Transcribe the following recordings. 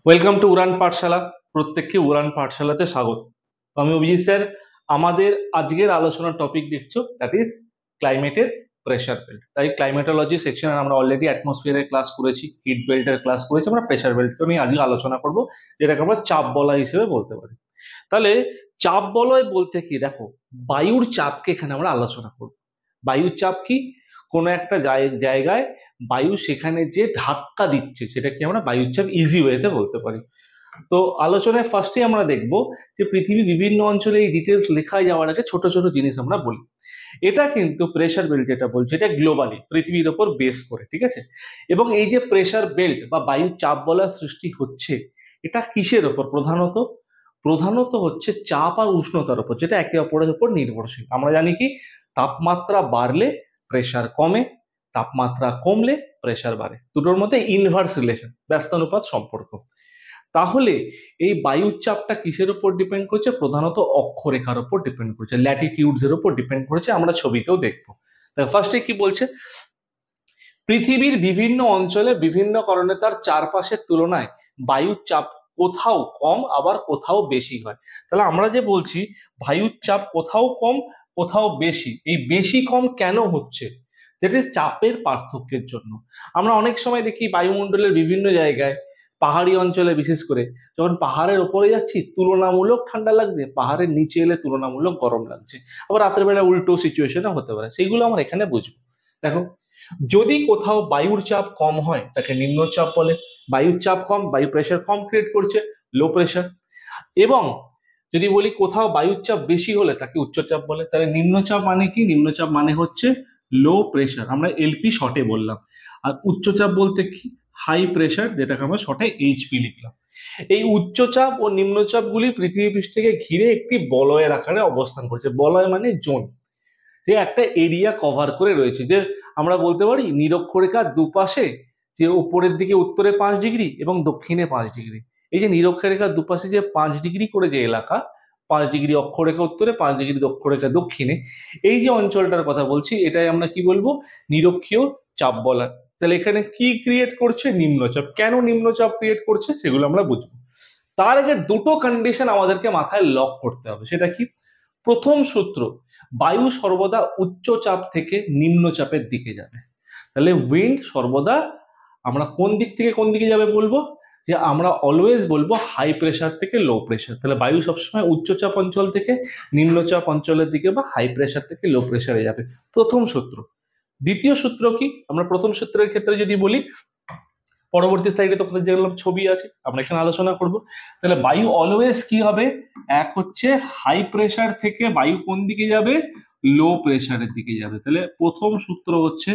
Welcome to উড়ান পাঠশালা। প্রত্যেককে উড়ান পাঠশালাতে স্বাগত। আমি অভিজিৎ স্যার। আমাদের আজকের আলোচনার টপিক দেখছো, দ্যাট ইজ ক্লাইমেটের প্রেশার বেল্ট। তাই ক্লাইমেটোলজি সেকশনে আমরা অলরেডি অ্যাটমসফিয়ারের ক্লাস করেছি, হিট বেল্টের ক্লাস করেছি, আমরা প্রেশার বেল্টকে নিয়ে আজকে আলোচনা করব, যেটাকে আমরা চাপ বলয় হিসেবে বলতে পারি। তাহলে চাপ বলয় বলতে কি, দেখো বায়ুর চাপকে এখানে আমরা আলোচনা করব। বায়ুর চাপ কি? কোনো একটা জায়গায় বায়ু সেখানে যে ধাক্কা দিচ্ছে সেটাকে আমরা বায়ুর চাপ ইজি ওয়েতে বলতে পারি। তো আলোচনায় ফার্স্টে আমরা দেখব যে পৃথিবীর বিভিন্ন অঞ্চলে এই ডিটেলস লেখা যাওয়ার আগে ছোট ছোট জিনিস আমরা বলি। এটা কিন্তু প্রেশার বেল্ট যেটা বলছে, এটা গ্লোবালি পৃথিবীর ওপর বেস করে, ঠিক আছে? এবং এই যে প্রেশার বেল্ট বা বায়ুর চাপ বলয় সৃষ্টি হচ্ছে, এটা কিসের ওপর? প্রধানত হচ্ছে চাপ আর উষ্ণতার উপর, যেটা একে অপরের উপর নির্ভরশীল। আমরা জানি কি, তাপমাত্রা বাড়লে প্রেশার কমে, তাপমাত্রা কমলে প্রেশার বাড়ে, দুটোর মধ্যে ইনভার্স রিলেশন, ব্যস্তানুপাত সম্পর্ক। তাহলে এই বায়ুর চাপটা কিসের উপর ডিপেন্ড করছে? প্রধানত অক্ষরেখার উপর ডিপেন্ড করছে, ল্যাটিটিউডস এর উপর ডিপেন্ড করছে। আমরা ছবিতেও দেখবো। ফার্স্টে কি বলছে, পৃথিবীর বিভিন্ন অঞ্চলে বিভিন্ন কারণে তার চারপাশের তুলনায় বায়ুর চাপ কোথাও কম আবার কোথাও বেশি হয়। তাহলে আমরা যে বলছি বায়ুর চাপ কোথাও কম কোথাও বেশি, এই বেশি কম কেন হচ্ছে? যেটা চাপের পার্থক্যের জন্য। আমরা অনেক সময় দেখি বায়ুমণ্ডলের বিভিন্ন জায়গায়, পাহাড়ি অঞ্চলে বিশেষ করে, যখন পাহাড়ের উপরে যাচ্ছি তুলনামূলক ঠান্ডা লাগছে, পাহাড়ের নিচে এলে তুলনামূলক গরম লাগছে। আবার রাতের বেলা উল্টো সিচুয়েশনও হতে পারে, সেইগুলো আমরা এখানে বুঝবো। দেখো, যদি কোথাও বায়ুর চাপ কম হয় তাকে নিম্নচাপ বলে। বায়ুর চাপ কম, বায়ু প্রেশার কম ক্রিয়েট করছে, লো প্রেশার। এবং যদি বলি কোথাও বায়ুর চাপ বেশি হলে তাকে উচ্চচাপ বলে। তাহলে নিম্নচাপ মানে কি? নিম্নচাপ মানে হচ্ছে লো প্রেশার, আমরা এলপি শর্টে বললাম। আর উচ্চচাপ বলতে কি? হাই প্রেশার, যেটাকে আমরা শর্টে এইচপি লিখলাম। এই উচ্চচাপ ও নিম্নচাপগুলি পৃথিবী পৃষ্ঠকে ঘিরে একটি বলয়ের আকারে অবস্থান করছে। বলয় মানে জোন, যে একটা এরিয়া কভার করে রয়েছে। যে আমরা বলতে পারি নিরক্ষরেখার দুপাশে, যে উপরের দিকে উত্তরে 5 ডিগ্রি এবং দক্ষিণে 5 ডিগ্রি, এই যে নিরক্ষরেখার দুপাশে যে 5 ডিগ্রি করে যে এলাকা, 5 ডিগ্রি অক্ষরেখা উত্তরে, 5 ডিগ্রি অক্ষরেখা দক্ষিণে, এই যে অঞ্চলটার কথা বলছি, এটাই আমরা কি বলবো? নিরক্ষীয় চাপ বলা। তাহলে এখানে কি ক্রিয়েট করছে? নিম্নচাপ। কেন নিম্নচাপ ক্রিয়েট করছে সেগুলো আমরা বুঝবো। তার আগে দুটো কন্ডিশন আমাদেরকে মাথায় লক করতে হবে। সেটা কি? প্রথম সূত্র, বায়ু সর্বদা উচ্চ চাপ থেকে নিম্ন চাপের দিকে যাবে। তাহলে উইন্ড সর্বদা আমরা কোন দিক থেকে কোন দিকে যাবে বলবো? যে আমরা অলওয়েজ বলবো হাই প্রেশার থেকে লো প্রেশার। তাহলে বায়ু সবসময় উচ্চচাপ অঞ্চল থেকে নিম্নচাপ অঞ্চলের দিকে বা হাই প্রেশার থেকে লো প্রেশারে যাবে। প্রথম সূত্র। দ্বিতীয় সূত্র কি? আমরা প্রথম সূত্রের ক্ষেত্রে যদি বলি, পরবর্তী স্লাইডে তো যেগুলো ছবি আছে আমরা এখানে আলোচনা করব। তাহলে বায়ু অলওয়েজ কি হবে? এক হচ্ছে হাই প্রেশার থেকে বায়ু কোন দিকে যাবে? লো প্রেশারের দিকে যাবে। তাহলে প্রথম সূত্র হচ্ছে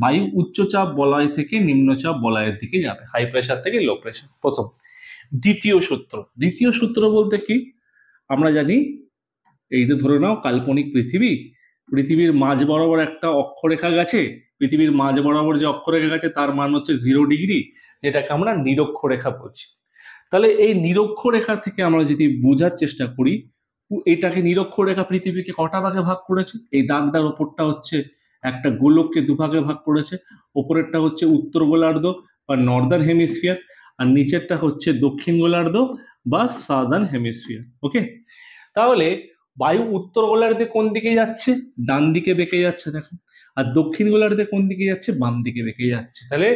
বায়ু উচ্চচাপ বলয় থেকে নিম্নচাপ বলয়ের দিকে যাবে, হাই প্রেশার থেকে লো প্রেশার, প্রথম। দ্বিতীয় সূত্র বলতে কি? আমরা জানি, এই যে ধরে নাও কাল্পনিক পৃথিবীর মাঝ বরাবর একটা অক্ষরেখা গেছে, পৃথিবীর মাঝ বরাবর যে অক্ষরেখা গেছে তার মান হচ্ছে 0 ডিগ্রি, যেটাকে আমরা নিরক্ষরেখা বলছি। তাহলে এই নিরক্ষরেখা থেকে আমরা যদি বোঝার চেষ্টা করি, এটাকে নিরক্ষরেখা পৃথিবীকে কটা ভাগে ভাগ করেছে? এই দাগটার ওপরটা হচ্ছে একটা গোলককে দুভাগে ভাগ করেছে। ওপরেরটা হচ্ছে উত্তর গোলার্ধ বা নর্দার্ন হেমিস্ফিয়ার, আর নিচেরটা হচ্ছে দক্ষিণ গোলার্ধ বা সাদার্ন হেমিস্ফিয়ার। ওকে, তাহলে বায়ু উত্তর গোলার্ধে কোন দিকে যাচ্ছে? ডান দিকে বেঁকে যাচ্ছে, দেখো। আর দক্ষিণ গোলার্ধে কোন দিকে যাচ্ছে? বাম দিকে বেঁকে যাচ্ছে। তাহলে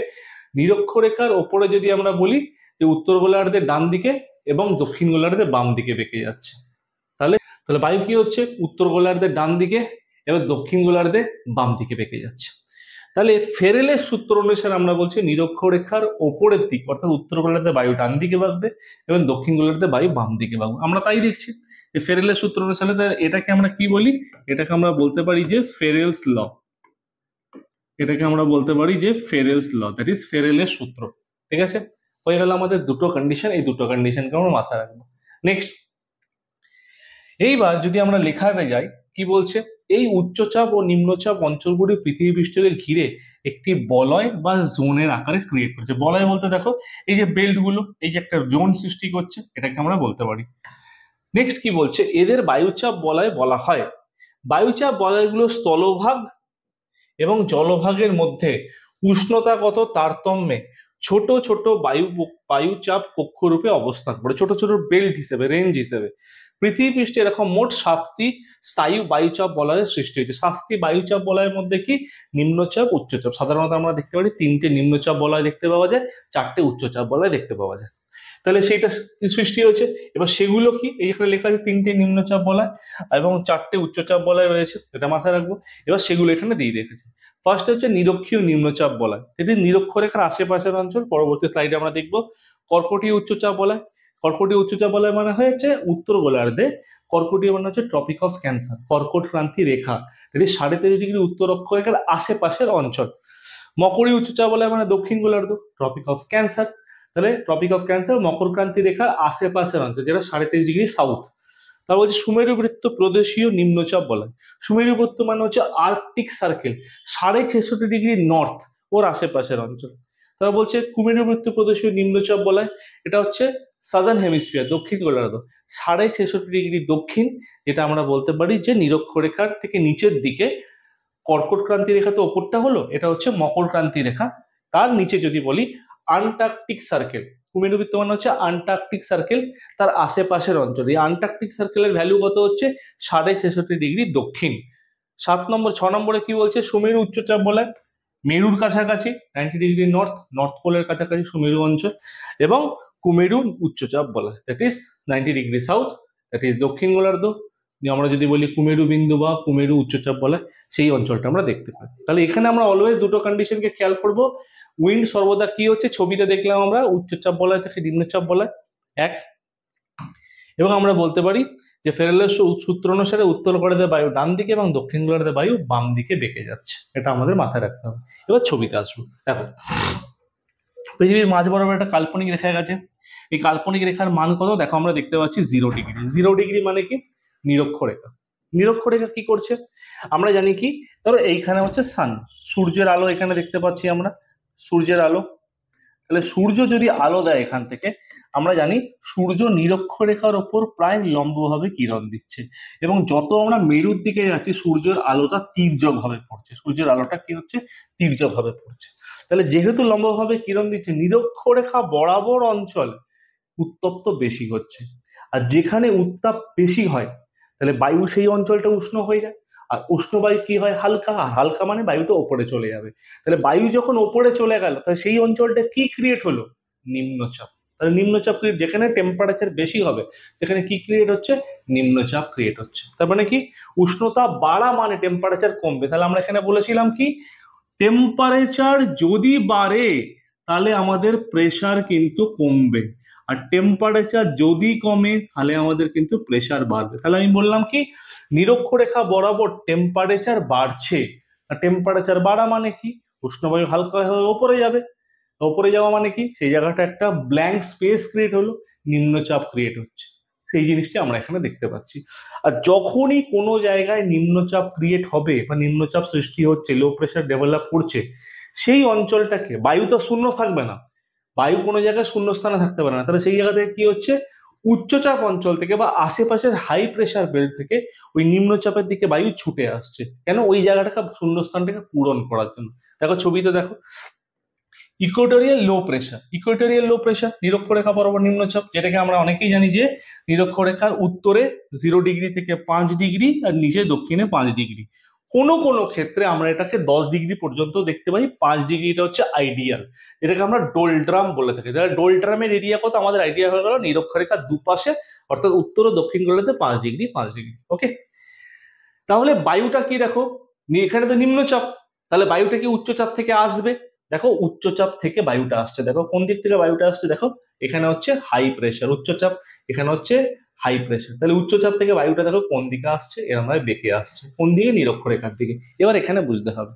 নিরক্ষরেখার ওপরে যদি আমরা বলি যে উত্তর গোলার্ধে ডান দিকে এবং দক্ষিণ গোলার্ধে বাম দিকে বেঁকে যাচ্ছে, তাহলে তাহলে বায়ু কি হচ্ছে? উত্তর গোলার্ধে ডান দিকে এবং দক্ষিণ গোলার্ধে বাম দিকে বেঁকে যাচ্ছে। তাহলে ফেরেলের সূত্র অনুসারে আমরা বলছি নিরক্ষরেখার ওপরের দিক, অর্থাৎ উত্তর গোলার্ধে বায়ু ডান দিকে বাঁকবে এবং দক্ষিণ গোলার্ধে বায়ু বাম দিকে বাঁকবে। আমরা তাই দেখছি যে ফেরেলের সূত্র অনুসারে। এটাকে আমরা কি বলি? এটাকে আমরা বলতে পারি যে ফেরেলস ল। এটাকে আমরা বলতে পারি যে ফেরেলস ল, দ্যাট ইজ ফেরেলের সূত্র। ঠিক আছে, হয়ে গেল আমাদের দুটো কন্ডিশন। এই দুটো কন্ডিশনকে আমরা মাথায় রাখবো। নেক্সট, এইবার যদি আমরা লেখাতে যাই, কি বলছে? এই উচ্চচাপ ও নিম্নচাপ অঞ্চলগুলি পৃথিবী পৃষ্ঠকে ঘিরে একটি বলয় বা জোনের আকারে ক্রিয়েট করছে। বলয় বলতে দেখো এই যে বেল্ট গুলো, এই যে একটা জোন সৃষ্টি করছে, এটাকে আমরা বলতে পারি। নেক্সট কি বলছে? এদের বায়ুচাপ বলয় বলা হয়। বায়ুচাপ বলয়গুলো স্থলভাগ এবং জলভাগের মধ্যে উষ্ণতাগত তারতম্যে ছোট ছোট বায়ুচাপ কক্ষরূপে অবস্থান করে, ছোট ছোট বেল্ট হিসেবে, রেঞ্জ হিসেবে। পৃথিবী পৃষ্ঠে এরকম মোট 7টি স্থায়ী বায়ুচাপ বলয়ের সৃষ্টি হয়েছে। 7টি বায়ুচাপ বলয়ের মধ্যে কি নিম্নচাপ, উচ্চচাপ। সাধারণত আমরা দেখতে পারি 3টে নিম্নচাপ বলয় দেখতে পাওয়া যায়, 4টে উচ্চচাপ বলয় দেখতে পাওয়া যায়। তাহলে সেইটা সৃষ্টি হয়েছে। এবার সেগুলো কি, এইখানে লেখা আছে 3টে নিম্নচাপ বলয় এবং 4টে উচ্চচাপ বলয় রয়েছে, এটা মাথায় রাখবো। এবার সেগুলো এখানে দিয়ে রেখেছে। ফার্স্ট হচ্ছে নিরক্ষীয় নিম্নচাপ বলয়, যেটি নিরক্ষরেখার আশেপাশের অঞ্চল। পরবর্তী স্লাইডে আমরা দেখবো কর্কটীয় উচ্চচাপ বলয়। কর্কটীয় উচ্চচাপ বলয় মানে হচ্ছে উত্তর গোলার্ধে, কর্কটীয় মানে হচ্ছে ট্রপিক অফ ক্যান্সার, কর্কট ক্রান্তি রেখা, যেটি 23.5 ডিগ্রি উত্তর অক্ষরেখার আশেপাশের অঞ্চল। মকরীয় উচ্চচাপ বলয় মানে দক্ষিণ গোলার্ধ, ট্রপিক অফ ক্যান্সার। তাহলে ট্রপিক অফ ক্যান্সার মকর ক্রান্তি রেখার আশেপাশের অঞ্চল, যেটা 23.5 ডিগ্রি সাউথ। তারপর হচ্ছে সুমেরু বৃত্ত প্রদেশীয় নিম্নচাপ বলয়। সুমেরু বৃত্ত মানে হচ্ছে আর্কটিক সার্কেল, 66.5 ডিগ্রি নর্থ ওর আশেপাশের অঞ্চল। তারপর বলছে কুমেরু বৃত্ত প্রদেশীয় নিম্নচাপ বলয়, এটা হচ্ছে সাদার্ন হেমিস্ফিয়ার, দক্ষিণ গোলার্ধ, 66.5 ডিগ্রি দক্ষিণ, যেটা আমরা বলতে পারি যে নিরক্ষরেখার থেকে নিচের দিকে। কর্কট ক্রান্তি রেখা তো ওপরটা হলো, এটা হচ্ছে মকর ক্রান্তি রেখা, তার নিচে যদি বলি আন্টার্কটিক সার্কেল। কুমেরু বৃত্ত মানে হচ্ছে আন্টার্কটিক সার্কেল, তার আশেপাশের অঞ্চল। এই আন্টার্কটিক সার্কেলের ভ্যালু কত হচ্ছে 66.5 ডিগ্রি দক্ষিণ। 6 নম্বরে কি বলছে, সুমেরু উচ্চচাপ বলয়, মেরুর কাছাকাছি 90 ডিগ্রি নর্থ, নর্থ পোলের কাছাকাছি সুমেরু অঞ্চল। এবং কুমেরু উচ্চচাপ বলয়, that is 90 degree south, that is দক্ষিণ গোলার্ধ। আমরা যদি বলি কুমেরু বিন্দু বা কুমেরু উচ্চচাপ বলয়, সেই অঞ্চলটা আমরা দেখতে পাই। তাহলে এখানে আমরা অলওয়েজ দুটো কন্ডিশনকে খেয়াল করব। উইন্ড সর্বদা কি হচ্ছে, ছবিতে দেখলাম আমরা উচ্চচাপ বলয় থেকে নিম্নচাপ বলয় এক। এবং আমরা বলতে পারি যে ফেরেলের সূত্র অনুসারে উত্তর গোলার্ধে বায়ু ডান দিকে এবং দক্ষিণ গোলার্ধে বায়ু বাম দিকে বেঁকে যাচ্ছে, এটা আমাদের মাথায় রাখতে হবে। এবার ছবিতে আসবো। দেখো পৃথিবীর মাঝ বরাবর একটা কাল্পনিক রেখা গেছে। এই কাল্পনিক রেখার মান কত দেখো, আমরা দেখতে পাচ্ছি 0 ডিগ্রি। 0 ডিগ্রি মানে কি, নিরক্ষরেখা। নিরক্ষরেখা কি করছে আমরা জানি কি, ধরো এইখানে হচ্ছে সান, সূর্যের আলো এখানে দেখতে পাচ্ছি আমরা, সূর্যের আলো। তাহলে সূর্য যদি আলো দেয় এখান থেকে, আমরা জানি সূর্য নিরক্ষরেখার ওপর প্রায় লম্বভাবে কিরণ দিচ্ছে, এবং যত আমরা মেরুর দিকে যাচ্ছি সূর্যের আলোটা তির্যক ভাবে পড়ছে, সূর্যের আলোটা কি হচ্ছে তির্যক ভাবে পড়ছে। তাহলে যেহেতু লম্বভাবে কিরণ দিচ্ছে, নিরক্ষরেখা বরাবর অঞ্চল উত্তপ্ত বেশি হচ্ছে। আর যেখানে উত্তাপ বেশি হয় তাহলে বায়ু সেই অঞ্চলটা উষ্ণ হয়ে যায়, আর উষ্ণ বায়ু কি হয় হালকা, আর হালকা মানে বায়ুটা ওপরে চলে যাবে। তাহলে বায়ু যখন ওপরে চলে গেল, তাহলে সেই অঞ্চলটা কি ক্রিয়েট হলো, নিম্নচাপ। তাহলে নিম্নচাপ ক্রিয়েট, যেখানে টেম্পারেচার বেশি হবে সেখানে কি ক্রিয়েট হচ্ছে, নিম্নচাপ ক্রিয়েট হচ্ছে। তার মানে কি, উষ্ণতা বাড়া মানে টেম্পারেচার কমবে। তাহলে আমরা এখানে বলেছিলাম কি, টেম্পারেচার যদি বাড়ে তাহলে আমাদের প্রেসার কিন্তু কমবে, আর টেম্পারেচার যদি কমে তাহলে আমাদের কিন্তু প্রেসার বাড়বে। তাহলে আমি বললাম কি, নিরক্ষরেখা বরাবর টেম্পারেচার বাড়ছে। আর টেম্পারেচার বাড়া মানে কি, উষ্ণবায়ু হালকা হয়ে ওপরে যাবে। ওপরে যাওয়া মানে কি, সেই জায়গাটা একটা ব্ল্যাঙ্ক স্পেস ক্রিয়েট হলো, নিম্নচাপ ক্রিয়েট হচ্ছে। সেই জিনিসটা আমরা এখানে দেখতে পাচ্ছি। আর যখনই কোনো জায়গায় নিম্নচাপ ক্রিয়েট হবে বা নিম্নচাপ সৃষ্টি হচ্ছে, লো প্রেসার ডেভেলপ করছে, সেই অঞ্চলটাকে, বায়ু তো শূন্য থাকবে না, বায়ু কোনো জায়গায় শূন্য স্থানে থাকতে পারে না, তাহলে সেই জায়গা থেকে কি হচ্ছে, উচ্চচাপ অঞ্চল থেকে বা আশেপাশের হাই প্রেসার বেল্ট থেকে ওই নিম্নচাপের দিকে বায়ু ছুটে আসছে। কেন, ওই জায়গাটাকে শূন্যস্থানটাকে পূরণ করার জন্য। দেখো ছবিতে দেখো, equatorial low pressure, equatorial low pressure নিরক্ষরেখা বরাবর নিম্নচাপ, যেটাকে আমরা অনেকেই জানি যে নিরক্ষরেখার উত্তরে 0 ডিগ্রি থেকে 5 ডিগ্রি আর নিচে দক্ষিণে 5 ডিগ্রি। কোনো কোনো ক্ষেত্রে আমরা এটাকে 10 ডিগ্রি পর্যন্ত দেখতে পাই। 5 ডিগ্রিটা হচ্ছে আইডিয়াল, এটাকে আমরা ডোলড্রাম বলে থাকি। তাহলে ডোলড্রামের এরিয়া কত, আমাদের আইডিয়া হয়ে গেল নিরক্ষরেখার দুপাশে, অর্থাৎ উত্তর ও দক্ষিণ গোলার্ধে 5 ডিগ্রি 5 ডিগ্রি। ওকে, তাহলে বায়ুটা কি দেখো, এখানে তো নিম্নচাপ, তাহলে বায়ুটা কি উচ্চচাপ থেকে আসবে। দেখো উচ্চচাপ থেকে বায়ুটা আসছে, দেখো কোন দিক থেকে বায়ুটা আসছে, দেখো এখানে হচ্ছে হাই প্রেসার উচ্চচাপ, এখানে হচ্ছে হাই প্রেসার। তাহলে উচ্চচাপ থেকে বায়ুটা দেখো কোন দিকে আসছে, এরকম ভাবে বেঁকে আসছে, কোন দিকে, নিরক্ষরেখার দিকে। এবার এখানে বুঝতে হবে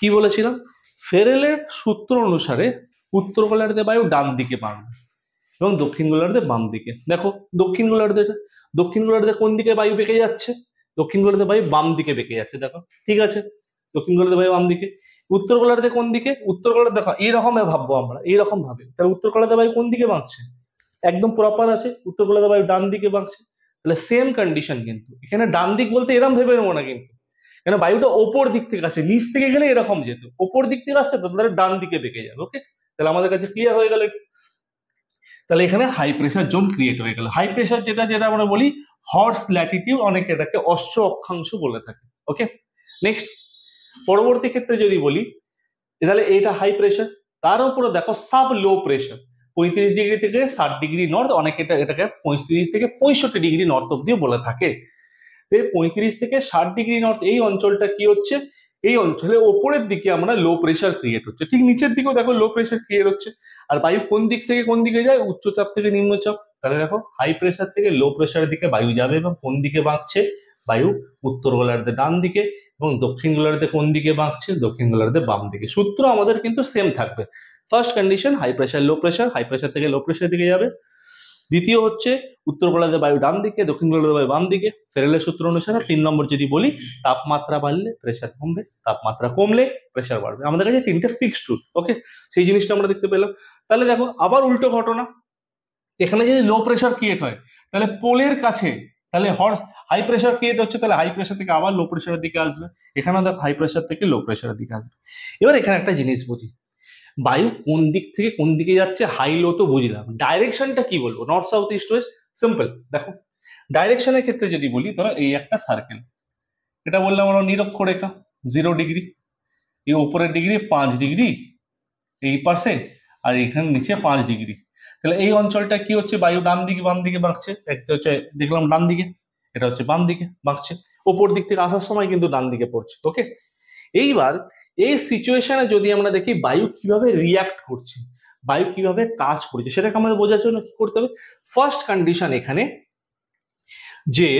কি বলেছিলাম, ফেরেলের সূত্র অনুসারে উত্তর গোলার্ধে বায়ু ডান দিকে বাড়বে এবং দক্ষিণ গোলার্ধে বাম দিকে। দেখো দক্ষিণ গোলার্ধে, দক্ষিণ গোলার্ধে কোন দিকে বায়ু বেঁকে যাচ্ছে, দক্ষিণ গোলার্ধে বায়ু বাম দিকে বেঁকে যাচ্ছে। দেখো ঠিক আছে, দক্ষিণ গোলার্ধে বায়ু বাম দিকে। উত্তর গোলার্ধে কোন দিকে, উত্তর গোলার্ধে দেখো এইরকম ভাববো আমরা, এইরকম ভাবে। তাহলে উত্তর গোলার্ধে বায়ু কোন দিকে বাঁকছে, একদম প্রপার আছে, উত্তর গোলার্ধে বায়ু ডান দিকে বাঁকছে। তাহলে সেম কন্ডিশন, কিন্তু এখানে ডান দিক বলতে এরকম ভেবে নেবো না কিন্তু, কেন বায়ুটা ওপর দিক থেকে আসে, নিচ থেকে গেলে এরকম যেত, ওপর দিক থেকে আসছে তো তাহলে ডান দিকে বেঁকে যাবে। ওকে, তাহলে আমাদের কাছে ক্লিয়ার হয়ে গেল। তাহলে এখানে হাই প্রেসার জোন ক্রিয়েট হয়ে গেল। হাই প্রেসার যেটা যেটা আমরা বলি হর্স ল্যাটিটিউড, অনেকে এটাকে অশ্ব অক্ষাংশ বলে থাকে। ওকে, নেক্সট পরবর্তী ক্ষেত্রে যদি বলি তাহলে এটা হাই প্রেসার, তার উপরে দেখো সাব লো প্রেসার 35 ডিগ্রি থেকে 60 ডিগ্রি নর্থ, অনেকে এটাকে 35 থেকে 65 ডিগ্রি নর্থ অব্দিও বলে থাকে। 35 থেকে 60 ডিগ্রি নর্থ এই অঞ্চলটা কি হচ্ছে, এই অঞ্চলে ওপরের দিকে আমরা লো প্রেসার ক্রিয়েট হচ্ছে, ঠিক নিচের দিকেও দেখো লো প্রেসার ক্রিয়েট হচ্ছে। আর বায়ু কোন দিক থেকে কোন দিকে যায়, উচ্চচাপ থেকে নিম্নচাপ। তাহলে দেখো হাই প্রেসার থেকে লো প্রেসারের দিকে বায়ু যাবে এবং কোন দিকে বাঁকছে, বায়ু উত্তর গোলার্ধে ডান দিকে এবং দক্ষিণ গোলার্ধে কোন দিকে বাঁকছে, দক্ষিণ গোলার্ধে বাম দিকে। সূত্র আমাদের কিন্তু সেম থাকবে। First condition high pressure low pressure, high pressure থেকে লো প্রেসার দিকে যাবে। দ্বিতীয় হচ্ছে উত্তর গোলার্ধে বায়ু ডান দিকে, দক্ষিণ গোলার্ধে বায়ু বাম দিকে। ফেরেলের সূত্র অনুসারে 3 নম্বর যদি বলি তাপমাত্রা বাড়লে প্রেসার কমবে, তাপমাত্রা কমলে প্রেসার বাড়বে। আমাদের কাছে 3টে ফিক্সড রুল। ওকে, সেই জিনিসটা আমরা দেখতে পেলাম। তাহলে দেখো আবার উল্টো ঘটনা, এখানে যদি লো প্রেসার ক্রিয়েট হয় তাহলে পোলের কাছে, তাহলে হাই প্রেসার ক্রিয়েট হচ্ছে, তাহলে হাই প্রেসার থেকে আবার লো প্রেসারের দিকে আসবে। এখানে দেখো হাই প্রেসার থেকে লো প্রেসারের দিকে আসবে। এবার এখানে একটা জিনিস বুঝি, বায়ু কোন দিক থেকে কোন দিকে যাচ্ছে, হাই লো তো বুঝলাম, ডাইরেকশনটা কি বলবো, north south east West, simple. দেখো ডাইরেকশনের ক্ষেত্রে যদি বলি ধরো এই একটা সার্কেল, এটা বললাম আমরা নিরক্ষরেখা 0 ডিগ্রি, এই উপরের ডিগ্রি 5 ডিগ্রি এই পাশে, আর এখানে নিচে 5 ডিগ্রি। তাহলে এই অঞ্চলটা কি হচ্ছে, বায়ু ডান দিকে বাম দিকে বাঁকছে, একটা হচ্ছে দেখলাম ডান দিকে, এটা হচ্ছে বাম দিকে বাঁকছে, ওপর দিক থেকে আসার সময় কিন্তু ডান দিকে পড়ছে। ওকে, এইবার এই সিচুয়েশনে যদি আমরা দেখি বায়ু কিভাবে রিয়াক্ট করছে, বায়ু কিভাবে কাজ করছে, সেটাকে আমাদের বোঝার জন্য কি করতে হবে, ফার্স্ট কন্ডিশন এখানে যে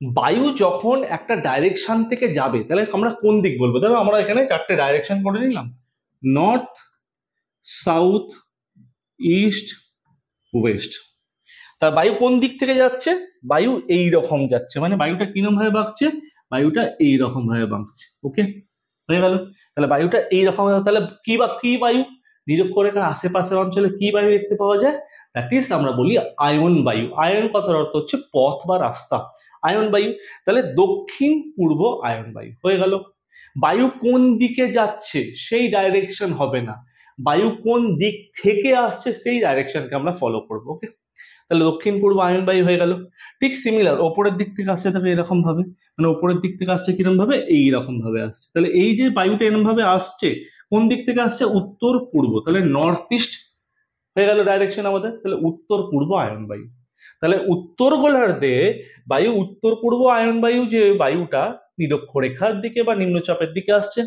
বায়ু যখন একটা ডাইরেকশন থেকে যাবে তাহলে আমরা কোন দিক বলবো, ধরো আমরা এখানে 4টে ডাইরেকশন করে নিলাম, নর্থ সাউথ ইস্ট ওয়েস্ট। তার বায়ু কোন দিক থেকে যাচ্ছে, বায়ু এই রকম যাচ্ছে, মানে বায়ুটা কিরকম ভাবে বাঁকছে, বায়ুটা এই রকম ভাবে বাঁকছে। ওকে, হয়ে গেল। তাহলে বায়ুটা এইরকম, তাহলে কি বা কি বায়ু, নিরক্ষরেখার আশেপাশের অঞ্চলে কি বায়ু দেখতে পাওয়া যায়, দ্যাট ইজ আমরা বলি আয়ন বায়ু। আয়ন কথার অর্থ হচ্ছে পথ বা রাস্তা, আয়ন বায়ু। তাহলে দক্ষিণ পূর্ব আয়ন বায়ু হয়ে গেল। বায়ু কোন দিকে যাচ্ছে সেই ডাইরেকশন হবে না, বায়ু কোন দিক থেকে আসছে সেই ডাইরেকশনকে আমরা ফলো করবো। ওকে, তাহলে দক্ষিণ পূর্ব আয়ন বায়ু হয়ে গেল। ঠিক সিমিলার ওপরের দিক থেকে আসছে তাহলে এরকম ভাবে, মানে ওপরের দিক থেকে আসছে কিরকম ভাবে, এইরকম ভাবে আসছে। তাহলে এই যে বায়ুটা এরকম ভাবে আসছে, কোন দিক থেকে আসছে, উত্তর পূর্ব, তাহলে নর্থ ইস্ট হয়ে গেল ডাইরেকশন আমাদের। তাহলে উত্তর পূর্ব আয়ন বায়ু। তাহলে উত্তর গোলার্ধে বায়ু উত্তর পূর্ব আয়ন বায়ু, যে বায়ুটা নিরক্ষরেখার দিকে বা নিম্নচাপের দিকে আসছে।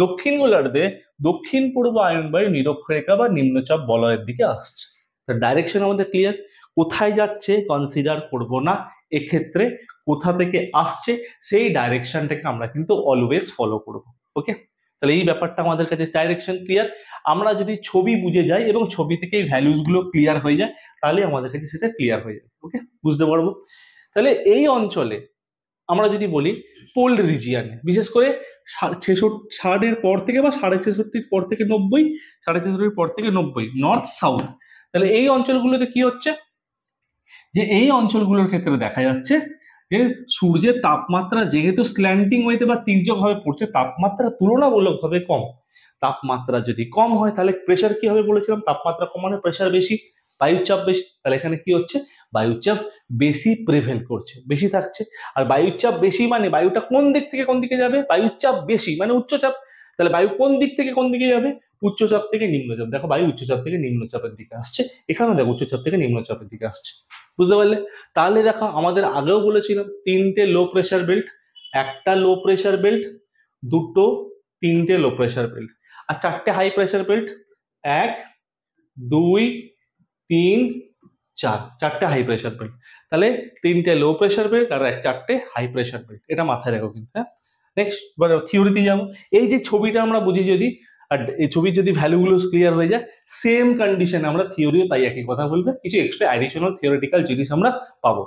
দক্ষিণ গোলার্ধে দক্ষিণ পূর্ব আয়ন বায়ু নিরক্ষরেখা বা নিম্নচাপ বলয়ের দিকে আসছে। ডাইরেকশন আমাদের ক্লিয়ার, কোথায় যাচ্ছে কনসিডার করব না, এক্ষেত্রে কোথা থেকে আসছে সেই ডাইরেকশনটাকে আমরা কিন্তু অলওয়েজ ফলো করব। ওকে, তাহলে এই ব্যাপারটা আমাদের কাছে ডাইরেকশন ক্লিয়ার। আমরা যদি ছবি বুঝে যাই এবং ছবি থেকে এই ভ্যালুস গুলো ক্লিয়ার হয়ে যায় তাহলে আমাদের কাছে সেটা ক্লিয়ার হয়ে যাবে। ওকে, বুঝতে পারবো। তাহলে এই অঞ্চলে আমরা যদি বলি পোল রিজিয়ানে, বিশেষ করে 66 পর থেকে বা 66.5 পর থেকে 90, 66 পর থেকে 90 নর্থ সাউথ, তাহলে এই অঞ্চলগুলোতে কি হচ্ছে, যে এই অঞ্চলগুলোর ক্ষেত্রে দেখা যাচ্ছে যে সূর্যের তাপমাত্রা যেহেতু স্ল্যান্টিং ওয়েতে বা তির্যক ভাবে পড়ছে, তাপমাত্রা তুলনামূলকভাবে কম। তাপমাত্রা যদি কম হয় তাহলে প্রেসার কি হবে বলেছিলাম, তাপমাত্রা কম মানে প্রেসার বেশি, বায়ুচাপ বেশি। তাহলে এখানে কি হচ্ছে, বায়ুচাপ বেশি প্রেভেল করছে, বেশি থাকছে। আর বায়ুচাপ বেশি মানে বায়ুটা কোন দিক থেকে কোন দিকে যাবে, বায়ুচাপ বেশি মানে উচ্চচাপ। তাহলে বায়ু কোন দিক থেকে কোন দিকে যাবে, উচ্চচাপ থেকে নিম্নচাপ। দেখো বায়ু উচ্চচাপ থেকে নিম্নচাপের দিকে আসছে, এখানেও দেখো উচ্চচাপ থেকে নিম্নচাপের দিকে আসছে। বুঝতে পারলে? তাহলে দেখো আমাদের আগেও বলেছিলাম 3টে লো প্রেসার বেল্ট, একটা লো প্রেসার বেল্ট, দুটো 3টে লো প্রেসার বেল্ট, আর 4টে হাই প্রেসার বেল্ট, 1 2 3 4, 4টে হাই প্রেসার বেল্ট। তাহলে 3টে লো প্রেসার বেল্ট আর 4টে হাই প্রেসার বেল্ট, এটা মাথায় রাখো কিন্তু। হ্যাঁ, নেক্সট থিওরিতে যাবো। এই যে ছবিটা আমরা বুঝি যদি, আর এই ছবির যদি ভ্যালুগুলো ক্লিয়ার হয়ে যায়, সেম কন্ডিশনে আমরা থিওরিও তাই একই কথা বলবে, কিছু এক্সট্রা অ্যাডিশনাল থিওরিটিক্যাল জিনিস আমরা পাবো।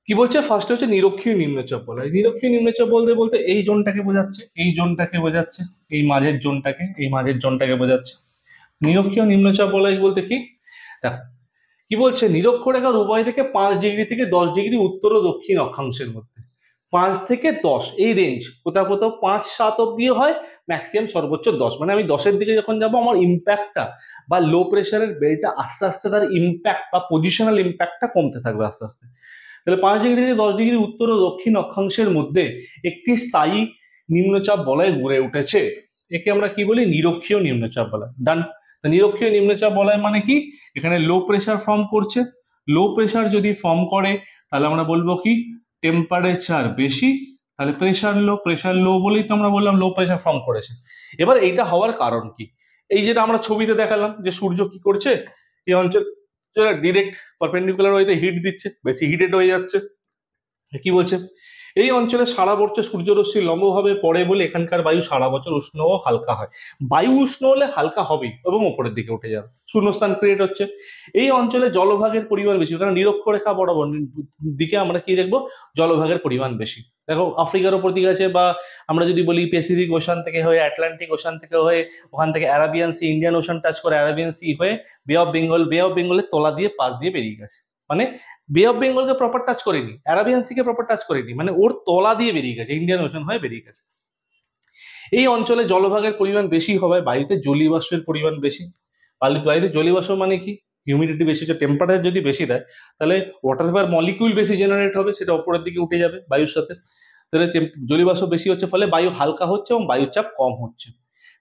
কি বলছে, ফার্স্টে হচ্ছে নিরক্ষীয় নিম্নচাপ বলা হয়। নিরক্ষীয় নিম্নচাপ বলতে বলতে এই জোনটাকে বোঝাচ্ছে, এই জোনটাকে বোঝাচ্ছে, এই মাঝের জোনটাকে, এই মাঝের জোনটাকে বোঝাচ্ছে। নিরক্ষীয় নিম্নচাপ বলয় বলতে কি, দেখো কি বলছে, নিরক্ষরেখার উভয় থেকে 5 ডিগ্রি থেকে 10 ডিগ্রি উত্তর ও দক্ষিণ অক্ষাংশের মধ্যে। 5 থেকে 10 এই রেঞ্জ, কোথাও কোথাও 5-7 অব্দিও হয়, ম্যাক্সিমাম সর্বোচ্চ 10। মানে আমি 10-এর দিকে যখন যাব আমার ইম্প্যাক্টটা বা লো প্রেশারের বেলটা আস্তে আস্তে তার ইম্প্যাক্ট বা পজিশনাল ইম্প্যাক্টটা কমতে থাকবে আস্তে আস্তে। তাহলে 5 ডিগ্রি থেকে 10 ডিগ্রি উত্তর ও দক্ষিণ অক্ষাংশের মধ্যে একটি স্থায়ী নিম্নচাপ বলয় গড়ে উঠেছে। একে আমরা কি বলি? নিরক্ষীয় নিম্নচাপ বলয়। ডান। নিরক্ষীয় নিম্নচাপ বলয় মানে কি? এখানে লো প্রেশার ফর্ম করছে। লো প্রেশার যদি ফর্ম করে তাহলে আমরা বলবো কি? টেম্পারেচার বেশি, তাহলে প্রেশার লো বলেই তো আমরা বললাম লো প্রেশার ফর্ম করেছে। এবার এইটা হওয়ার কারণ কি? এই যেটা আমরা ছবিতে দেখালাম যে সূর্য কি করছে, এই অঞ্চল ডিরেক্ট পারপেন্ডিকুলার ওয়েতে হিট দিচ্ছে, বেশি হিটেড হয়ে যাচ্ছে। কি বলছে? এই অঞ্চলে সারা বছর সূর্যরশ্মি লম্বভাবে পড়ে বলে এখানকার বায়ু সারা বছর উষ্ণ ও হালকা হয়। বায়ু উষ্ণ হলে হালকা হবেই এবং উপরের দিকে উঠে যাবে, শূন্যস্থান ক্রিয়েট হচ্ছে। এই অঞ্চলে জলভাগের পরিমাণ বেশি, কারণ নিরক্ষরেখা বরাবর দিকে আমরা কি দেখবো? জলভাগের পরিমাণ বেশি। দেখো আফ্রিকার ওপর দিকে আছে, বা আমরা যদি বলি প্যাসিফিক ওশান থেকে হয়ে, আটলান্টিক ওশান থেকে হয়ে, ওখান থেকে Arabian Sea, Indian Ocean touch করে অ্যারাবিয়ান সি হয়ে বে অফ বেঙ্গলের তলা দিয়ে পাশ দিয়ে বেরিয়ে গেছে। মানে বে অফ বেঙ্গলকে প্রপার টাচ করেনি, অ্যারাবিয়ান সিকে প্রপার টাচ করেনি, মানে ওর তলা দিয়ে বেরিয়ে গেছে, ইন্ডিয়ান ওশান হয়ে বেরিয়ে গেছে। এই অঞ্চলে জলভাগের পরিমাণ বেশি হওয়ায় বায়ুতে জলীয় বাষ্পের পরিমাণ বেশি। বায়ুতে জলীয় বাষ্প মানে কি? হিউমিডিটি বেশি হচ্ছে, টেম্পারেচার যদি বেশি দেয় তাহলে ওয়াটার ভেপার মলিকিউল বেশি জেনারেট হবে, সেটা উপরের দিকে উঠে যাবে বায়ুর সাথে। তাহলে জলীয় বাষ্প বেশি হচ্ছে ফলে বায়ু হালকা হচ্ছে এবং বায়ুর চাপ কম হচ্ছে।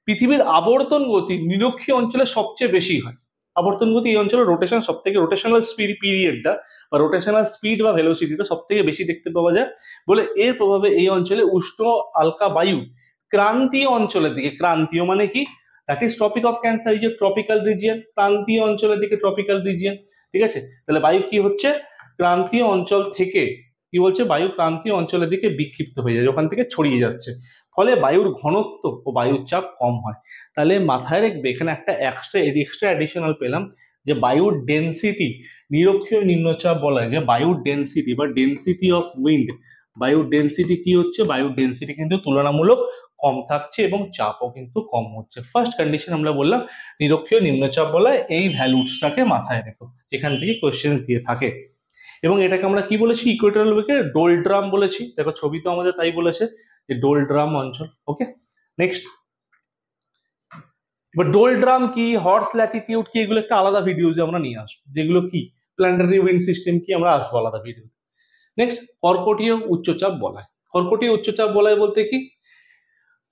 পৃথিবীর আবর্তন গতি নিরক্ষীয় অঞ্চলে সবচেয়ে বেশি হয়। আবর্তন গতি এই অঞ্চলে রোটেশন সব থেকে, রোটেশনাল স্পিড পিরিয়ডটা বা রোটেশনাল স্পিড বা ভেলোসিটিটা সব থেকে বেশি দেখতে পাওয়া যায় বলে এর প্রভাবে এই অঞ্চলে উষ্ণ হালকা বায়ু ক্রান্তীয় অঞ্চলের দিকে, ক্রান্তীয় মানে কি? That is Tropic of Cancer, এই যে ট্রপিক্যাল রিজিয়ন, ক্রান্তীয় অঞ্চলের দিকে ট্রপিক্যাল রিজিয়ন, ঠিক আছে? তাহলে বায়ু কি হচ্ছে? ক্রান্তীয় অঞ্চল থেকে কি বলছে? বায়ু ক্রান্তীয় অঞ্চলের দিকে বিক্ষিপ্ত হয়ে যায়, ওখান থেকে ছড়িয়ে যাচ্ছে, ফলে বায়ুর ঘনত্ব ও বায়ুর চাপ কম হয়। তাহলে মাথায় রাখবে, এখানে একটা এক্সট্রা অ্যাডিশনাল পেলাম যে বায়ুর ডেনসিটি, নিরক্ষীয় নিম্নচাপ বলা হয় যে বায়ুর ডেনসিটি বা ডেনসিটি অফ উইন্ড, বায়ুর ডেনসিটি কি হচ্ছে? বায়ুর ডেনসিটি কিন্তু তুলনামূলক কম থাকছে এবং চাপও কিন্তু কম হচ্ছে। ফার্স্ট কন্ডিশন আমরা বললাম নিরক্ষীয় নিম্নচাপ বলা হয়, এই ভ্যালুসটাকে মাথায় রেখো যেখান থেকে কোয়েশ্চেন দিয়ে থাকে। এবং এটাকে আমরা কি বলেছি? ইকুয়েটরাল বেল্টে ডোলড্রাম বলেছি। দেখো ছবি তো আমাদের তাই বলেছে যে ডোলড্রাম অঞ্চল। ওকে, নেক্সট। এবার ডোলড্রাম কি, হর্স ল্যাটিটিউড কি, এগুলো একটা আলাদা ভিডিওতে আমরা নিয়ে আসবো, যেগুলো কি প্ল্যানেটারি উইন্ড সিস্টেম কি আমরা আসবো আলাদা ভিডিও। নেক্সট, কর্কটীয় উচ্চচাপ বলয়। কর্কটীয় উচ্চচাপ বলয় বলতে কি?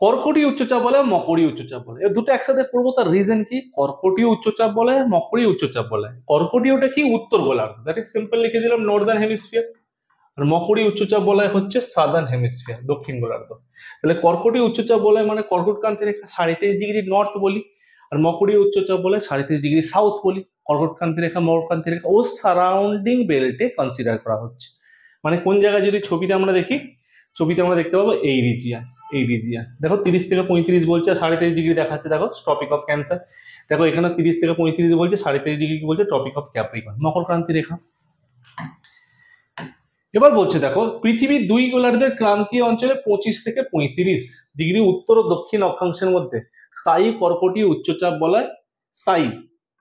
কর্কটীয় উচ্চচাপ বলয়, মকরীয় উচ্চচাপ বলয়, দুটো একসাথে পড়বো। তার রিজন কি? কর্কটীয় উচ্চচাপ বলয়, মকরীয় উচ্চচাপ বলয়। কর্কটীয়টা কি? উত্তর গোলার্ধ, দ্যাট ইজ সিম্পল লিখে দিলাম নর্দার্ন হেমিস্ফিয়ার। আর মকরীয় উচ্চচাপ বলয় হচ্ছে সাদার্ন হেমিস্ফিয়ার, দক্ষিণ গোলার্ধ। তাহলে কর্কটীয় উচ্চচাপ বলয় মানে কর্কটক্রান্তি রেখা 23.5 ডিগ্রি নর্থ বলি, আর মকরীয় উচ্চচাপ বলয় 23.5 ডিগ্রি সাউথ বলি। কর্কটক্রান্তি রেখা, মকরক্রান্তি রেখা ও সারাউন্ডিং বেল্টে কনসিডার করা হচ্ছে। মানে কোন জায়গায় যদি ছবিতে আমরা দেখি, ছবিতে আমরা দেখতে পাবো এই রিজিয়ান, এই রিজিয়ান দেখো 30 থেকে 35 বলছে, 23.5 ডিগ্রি দেখাচ্ছে, দেখো টপিক অফ ক্যান্সার। দেখো এখানে 30 থেকে 35 বলছে, 23.5 ডিগ্রি কি বলছে? টপিক অফ ক্যাপ্রিকন, মকরক্রান্তি রেখা। এবার বলছে দেখো পৃথিবীর দুই গোলার্ধের ক্রান্তীয় অঞ্চলে 25 থেকে 35 ডিগ্রি উত্তর ও দক্ষিণ অক্ষাংশের মধ্যে স্থায়ী কর্কটীয় উচ্চচাপ বলয়, স্থায়ী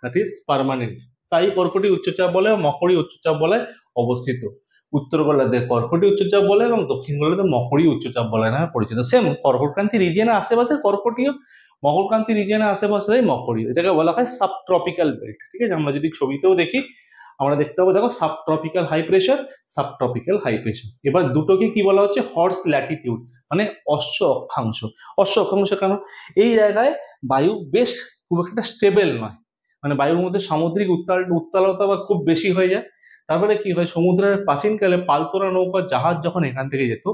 দ্যাট ইজ পার্মানেন্ট, স্থায়ী কর্কটীয় উচ্চচাপ বলয় ও মকরীয় উচ্চচাপ বলয় অবস্থিত। উত্তর গোলার্ধে কর্কটীয় উচ্চচাপ বলয় এবং দক্ষিণ গোলার্ধে মকরীয় উচ্চচাপ বলয় নামে পরিচিত। সেম কর্কটক্রান্তি রিজিয়নের আশেপাশে কর্কটীয়, মকরক্রান্তি রিজিয়নের আশেপাশে মকরীয়, এটাকে বলা হয় সাবট্রপিক্যাল বেল্ট। ঠিক আছে, আমরা যদি ছবিতেও দেখি আমরা দেখতে পাবো, দেখো subtropical high pressure, subtropical high pressure. এবার দুটোকে কি বলা হচ্ছে? হর্স ল্যাটিটিউড, মানে অশ্ব অক্ষাংশ। অশ্ব অক্ষাংশ কেন? এই জায়গায় বায়ু বেশ খুব একটা স্টেবল নয়, মানে বায়ুর মধ্যে সামুদ্রিক উত্তালতা বা খুব বেশি হয়ে যায়। তারপরে কি হয়? সমুদ্রের প্রাচীনকালে পালতোলা নৌকা জাহাজ যখন এখান থেকে যেত,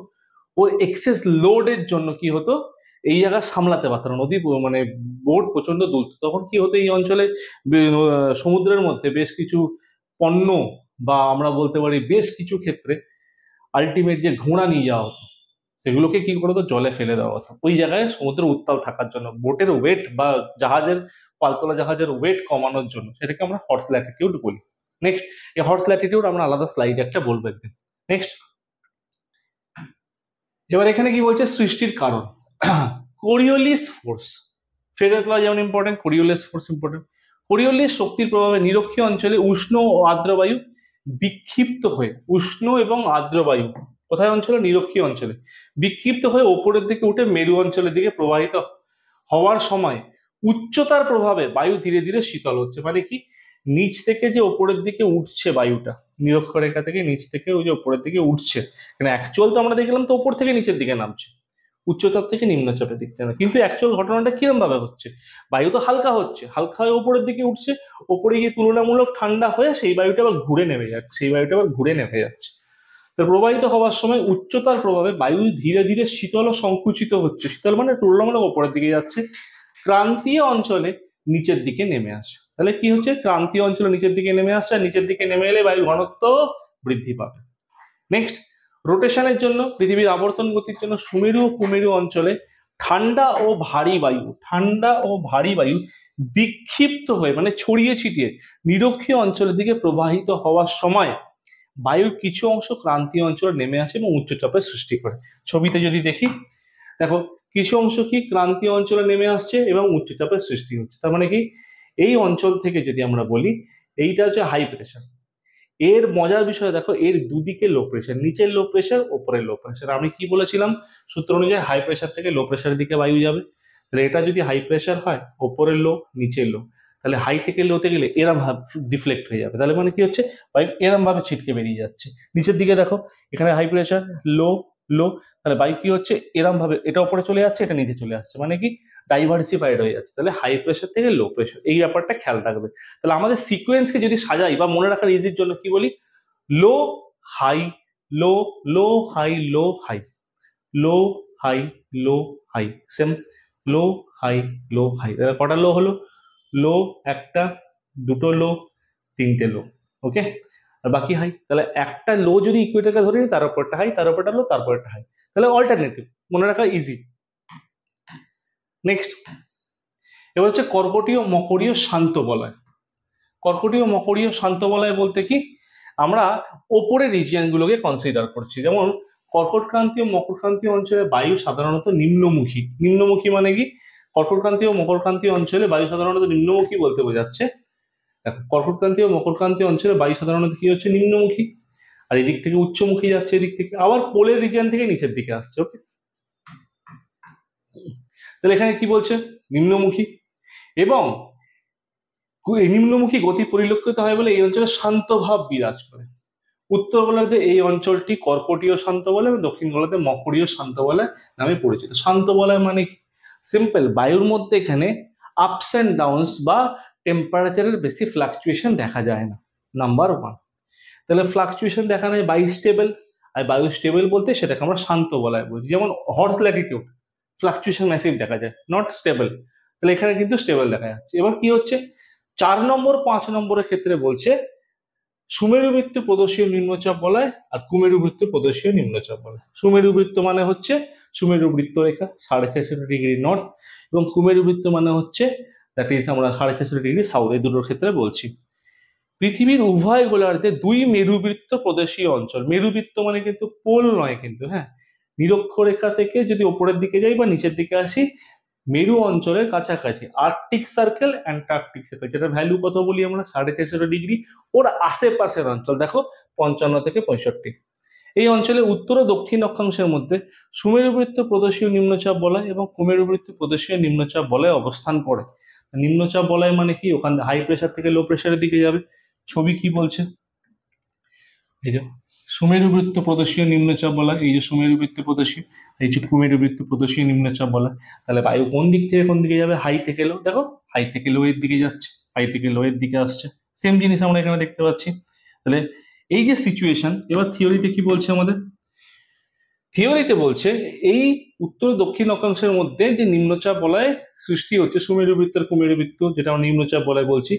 ওর এক্সেস লোডের জন্য কি হতো? এই জায়গা সামলাতে পারতো না, নদী মানে বোট প্রচন্ড দুলতো, তখন কি হতো? এই অঞ্চলে সমুদ্রের মধ্যে বেশ কিছু পণ্য বা আমরা বলতে পারি বেশ কিছু ক্ষেত্রে আলটিমেট যে ঘোড়া নিয়ে যাওয়া হতো, সেগুলোকে কি করতো? জলে ফেলে দেওয়া হতো ওই জায়গায় সমুদ্রের উত্তাল থাকার জন্য, বোটের ওয়েট বা জাহাজের, পালতোলা জাহাজের ওয়েট কমানোর জন্য। সেটাকে আমরা হর্স ল্যাটিটিউড বলি। নেক্সট, এই হর্স ল্যাটিটিউড আমরা আলাদা স্লাইড একটা বলবো একদিন। নেক্সট, এবার এখানে কি বলছে? সৃষ্টির কারণ। কোরিওলিস ফোর্স, ফেডারেল ল যেমন important, Coriolis force important. Coriolis শক্তির প্রভাবে নিরক্ষীয় অঞ্চলে উষ্ণ ও আর্দ্র বায়ু বিক্ষিপ্ত হয়ে, উষ্ণ এবং আর্দ্র বায়ু কোথায় অঞ্চলে? নিরক্ষীয় অঞ্চলে। বিক্ষিপ্ত হয়ে ওপরের দিকে উঠে মেরু অঞ্চলের দিকে প্রবাহিত হওয়ার সময় উচ্চতার প্রভাবে বায়ু ধীরে ধীরে শীতল হচ্ছে। মানে কি, নিচ থেকে যে ওপরের দিকে উঠছে বায়ুটা, নিরক্ষরেখা থেকে নিচ থেকে ওই যে ওপরের দিকে উঠছে, মানে অ্যাকচুয়াল তো আমরা দেখলাম তো ওপর থেকে নিচের দিকে নামছে, উচ্চচাপ থেকে নিম্নচাপের দিক থেকে। কিন্তু অ্যাকচুয়াল ঘটনাটা কিরম ভাবে হচ্ছে? বায়ু তো হালকা হচ্ছে, হালকা হয়ে ওপরের দিকে উঠছে, ওপরে গিয়ে তুলনামূলক ঠান্ডা হয়ে সেই বায়ুটা আবার ঘুরে নেমে যাচ্ছে। তো প্রবাহিত হওয়ার সময় উচ্চতার প্রভাবে বায়ু ধীরে ধীরে শীতল ও সংকুচিত হচ্ছে। শীতল মানে তুলনামূলক ওপরের দিকে যাচ্ছে, ক্রান্তীয় অঞ্চলে নিচের দিকে নেমে আসে। তাহলে কি হচ্ছে? ক্রান্তীয় অঞ্চলে নিচের দিকে নেমে আসছে, আর নিচের দিকে নেমে এলে বায়ু ঘনত্ব বৃদ্ধি পাবে। নেক্সট, রোটেশনের জন্য, পৃথিবীর আবর্তন গতির জন্য সুমেরু ও কুমেরু অঞ্চলে ঠান্ডা ও ভারী বায়ু বিক্ষিপ্ত হয়ে মানে ছড়িয়ে ছিটিয়ে নিরক্ষীয় অঞ্চলের দিকে প্রবাহিত হওয়ার সময় বায়ুর কিছু অংশ ক্রান্তীয় অঞ্চলে নেমে আসে এবং উচ্চচাপের সৃষ্টি করে। ছবিতে যদি দেখি, দেখো কিছু অংশ কি ক্রান্তীয় অঞ্চলে নেমে আসছে এবং উচ্চচাপের সৃষ্টি হচ্ছে। তার মানে কি, এই অঞ্চল থেকে যদি আমরা বলি এইটা হচ্ছে হাই প্রেশার। এর মজার বিষয় দেখো, এর দুদিকে লো প্রেশার, নিচের লো প্রেশার, ওপরের লো প্রেশার। আমি কি বলেছিলাম সূত্র অনুযায়ী? হাই প্রেশার থেকে লো প্রেশারের দিকে বায়ু যাবে। তাহলে এটা যদি হাই প্রেশার হয়, ওপরের লো নিচের লো, তাহলে হাই থেকে লোতে গেলে এরম ভাবে ডিফ্লেক্ট হয়ে যাবে। তাহলে মানে কি হচ্ছে, বায়ু এরম ভাবে ছিটকে বেরিয়ে যাচ্ছে। নিচের দিকে দেখো, এখানে হাই প্রেশার, লো লো, তাহলে বায়ু কি হচ্ছে, এরম ভাবে এটা উপরে চলে যাচ্ছে, এটা নিচে চলে আসছে, মানে কি ডাইভার্সিফাইড হয়ে যাচ্ছে। তাহলে হাই প্রেশার থেকে লো প্রেশার, এই ব্যাপারটা খেয়াল রাখবে। তাহলে আমাদের সিকোয়েন্সকে যদি সাজাই বা মনে রাখার ইজির জন্য কি বলি, low high low low high low high low high low high, same low high low high. তাহলে কটা লো হলো? লো একটা, দুটো লো, তিনটে লো, ওকে। আর বাকি হাই। তাহলে একটা লো যদি ইকুয়েটরকে ধরে নিই, তার উপরটা হাই, তার উপরটা লো, তারপরটা হাই, তাহলে অল্টারনেটিভ, মনে রাখা ইজি। নেক্সট, এবার হচ্ছে কর্কটীয় মকরীয় শান্ত বলয়। কর্কটীয় মকরীয় শান্ত বলয় বলতে কি, আমরা ওপরের রিজিয়ন গুলোকে কনসিডার করছি। যেমন কর্কটক্রান্তীয় মকরক্রান্তীয় অঞ্চলে বায়ু সাধারণত নিম্নমুখী। নিম্নমুখী মানে কি, কর্কটক্রান্তীয় মকরক্রান্তীয় অঞ্চলে বায়ু সাধারণত নিম্নমুখী বলতে বোঝাচ্ছে, দেখো কর্কটক্রান্তীয় মকরক্রান্তীয় অঞ্চলে বায়ু সাধারণত কি হচ্ছে, নিম্নমুখী। আর এদিক থেকে উচ্চমুখী যাচ্ছে, এদিক থেকে আবার পোলের রিজিয়ন থেকে নিচের দিকে আসছে, ওকে। তাহলে এখানে কি বলছে, নিম্নমুখী। এবং নিম্নমুখী গতি পরিলক্ষিত হয় বলে এই অঞ্চলে শান্ত ভাব বিরাজ করে। উত্তর গোলার্ধে এই অঞ্চলটি কর্কটীয় শান্ত বলয় এবং দক্ষিণ গোলার্ধে মকরীয় শান্ত বলয় নামে পরিচিত। শান্ত বলয় মানে কি, সিম্পল, বায়ুর মধ্যে এখানে আপস অ্যান্ড ডাউনস বা টেম্পারেচারের বেশি ফ্লাকচুয়েশন দেখা যায় না, নাম্বার ওয়ান। তাহলে ফ্লাকচুয়েশন দেখা নেই, বায়ু স্টেবল। আর বায়ু স্টেবল বলতে সেটাকে আমরা শান্ত বলয় বলছি। যেমন হর্স ল্যাটিটিউড ফ্লাকচুয়েশন ম্যাসিভ দেখা যায়, নট স্টেবল। তাহলে এখানে কিন্তু স্টেবল দেখা যাচ্ছে। এবার কি হচ্ছে, 4 নম্বর 5 নম্বরের ক্ষেত্রে বলছে সুমেরু বৃত্ত প্রদেশীয় নিম্নচাপ বলয় আর কুমেরু বৃত্ত প্রদেশীয় নিম্নচাপ বলয়। সুমেরু বৃত্ত মানে হচ্ছে সুমেরু বৃত্ত রেখা 450 ডিগ্রি নর্থ, এবং কুমেরু বৃত্ত মানে হচ্ছে দ্যাট ইজ আমরা 450 ডিগ্রি সাউথ, এই দুটোর ক্ষেত্রে বলছি। পৃথিবীর উভয় গোলার্ধে 2 মেরুবৃত্ত প্রদেশীয় অঞ্চল। মেরুবৃত্ত মানে কিন্তু পোল নয় কিন্তু, হ্যাঁ, নিরক্ষরেখা থেকে যদি ওপরের দিকে যাই বা নিচের দিকে আসি, মেরু অঞ্চলের কাছাকাছি আর্কটিক সার্কেল, অ্যান্টার্কটিক সার্কেল, যেটা ভ্যালু কত বলি আমরা 450 ডিগ্রি, ওর আশেপাশের অঞ্চল দেখো 55 থেকে 65। এই অঞ্চলে উত্তর ও দক্ষিণ অক্ষাংশের মধ্যে সুমেরুবৃত্ত প্রদেশীয় নিম্নচাপ বলয় এবং কুমেরুবৃত্ত প্রদেশীয় নিম্নচাপ বলয় অবস্থান করে। নিম্নচাপ বলয় মানে কি, ওখানে হাই প্রেশার থেকে লো প্রেশারের দিকে যাবে। ছবি কি বলছে, এই যে সুমেরুবৃত্ত প্রদেশীয় নিম্নচাপ বলয়, এই যে সুমেরুবৃত্ত প্রদেশীয়, এই যে কুমেরুবৃত্ত প্রদেশীয় নিম্নচাপ বলয়। তাহলে বায়ু কোন দিক থেকে কোন দিকে যাবে, হাই থেকে লো, দেখো হাই থেকে লো এর দিকে যাচ্ছে, হাই থেকে লো এর দিকে আসছে, সেম জিনিস আমরা এখানে দেখতে পাচ্ছি। তাহলে এই যে সিচুয়েশন, এবার থিওরিতে কি বলছে আমাদের, থিওরিতে বলছে এই উত্তর দক্ষিণ অক্ষাংশের মধ্যে যে নিম্নচাপ বলয় সৃষ্টি হচ্ছে, সুমেরুবৃত্ত আর কুমেরুবৃত্ত, যেটা আমরা নিম্নচাপ বলয় বলছি,